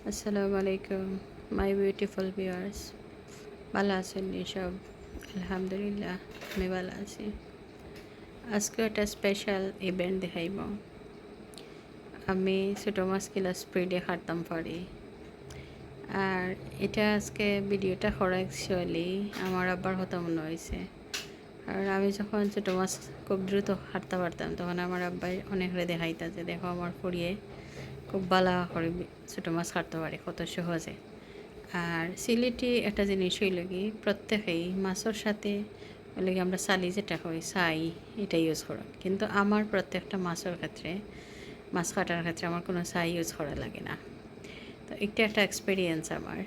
আসসালামু আলাইকুম my beautiful viewers. ভালো আছেন সব? আলহামদুলিল্লাহ আমি ভালো আছি। আজকে একটা স্পেশাল ইভেন্ট দেখাইব। আমি ছোটো মাছ কিলা স্প্রিডে খাটতাম পারি। আর এটা আজকে ভিডিওটা করা অ্যাকচুয়ালি আমার আব্বার কথা মনে হয়েছে। আর আমি যখন ছোটো মাছ খুব দ্রুত হাঁটতে পারতাম তখন আমার আব্বাই অনেকরে দেখাইতা যে দেখো আমার পড়িয়ে খুব ভালো করে ছোটো মাছ কাটতে পারে কত সহজে। আর সিলেটি একটা জিনিস হইল কি প্রত্যেকেই মাছের সাথে হলে কি আমরা চালি যেটা কই ছাই এটা ইউজ করা, কিন্তু আমার প্রত্যেকটা মাছের ক্ষেত্রে মাছ কাটার ক্ষেত্রে আমার কোনো ছাই ইউজ করা লাগে না। তো এটা একটা এক্সপিরিয়েন্স আমার।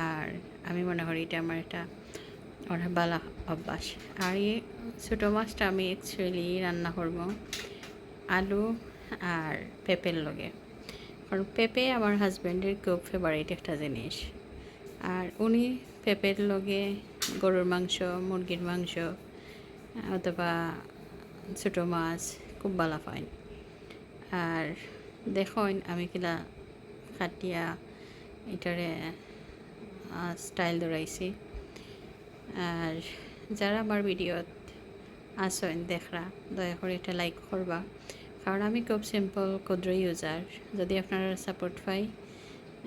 আর আমি মনে করি এটা আমার একটা অনেক ভালো অভ্যাস। আর এই ছোটো মাছটা আমি অ্যাকচুয়ালি রান্না করব আলু আর পেঁপের লগে, কারণ পেঁপে আমার হাজব্যান্ডের খুব ফেভারিট একটা জিনিস। আর উনি পেঁপের লগে গরুর মাংস, মুরগির মাংস অথবা ছোটো মাছ খুব ভালো পায়। আর দেখুন আমি কিলা কাটিয়া এটারে স্টাইল ধরাইছি। আর যারা আমার ভিডিওত আসেন দেখরা দয়া করে এটা লাইক করবা, কারণ আমি খুব সিম্পল ক্ষুদ্র ইউজার। যদি আপনারা সাপোর্ট পাই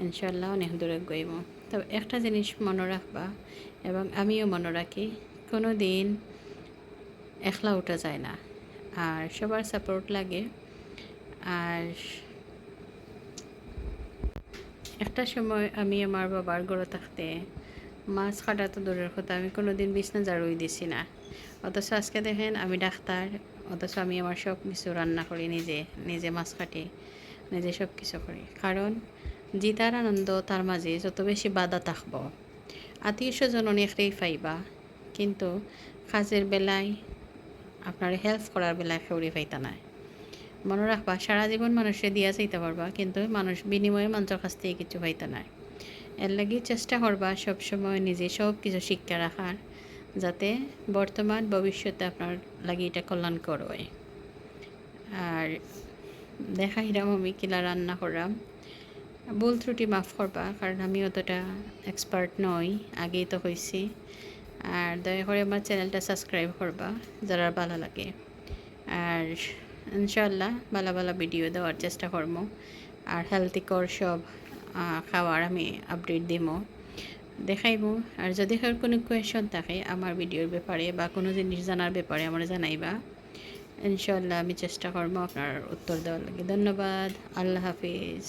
ইনশাল্লাহ অনেক দূরে গইব। তবে একটা জিনিস মনে রাখবা, এবং আমিও মনে রাখি, কোনো দিন একলা উঠা যায় না, আর সবার সাপোর্ট লাগে। আর একটা সময় আমি আমার বাবার ঘরে থাকতে মাছ কাটা তো দূরের কথা, আমি কোনো দিন বিছনা ঝাড়ুই দিছি না। অথচ আজকে দেখেন আমি ডাক্তার, অথচ আমি আমার সব কিছু রান্না করি, নিজে নিজে মাছ কাটি, নিজে সব কিছু করি। কারণ জিতার আনন্দ তার মাঝে যত বেশি বাধা থাকব, আত্মীয় স্বজন অনেকটাই পাইবা, কিন্তু কাজের বেলায় আপনার হেল্প করার বেলায় কেউরি পাইতা না। মনে রাখবা সারা জীবন মানুষে দিয়া চাইতে পারবা, কিন্তু মানুষ বিনিময়ে মানুষের কাছ থেকে কিছু পাইতা না। এর লাগি চেষ্টা করবা সবসময় নিজে সব কিছু শিক্ষা রাখার, যাতে বর্তমান ভবিষ্যতে আপনার লাগি এটা কল্যাণকর হয়। আর দেখাইলাম আমি কিলা রান্না করলাম, ভুল ত্রুটি মাফ করবা, কারণ আমি অতটা এক্সপার্ট নই, আগেই তো হয়েছি। আর দয়া করে আমার চ্যানেলটা সাবস্ক্রাইব করবা যারা ভালো লাগে। আর ইনশাল্লাহ ভালো ভালো ভিডিও দেওয়ার চেষ্টা করবো, আর হেলথিকর সব খাওয়ার আমি আপডেট দিব, দেখাইব। আর যদি কোনো কোয়েশন থাকে আমার ভিডিওর ব্যাপারে বা কোনো জিনিস জানার ব্যাপারে আমার জানাইবা, ইনশাল্লাহ আমি চেষ্টা করবো আপনার উত্তর দেওয়ার লাগে। ধন্যবাদ, আল্লাহ হাফিজ।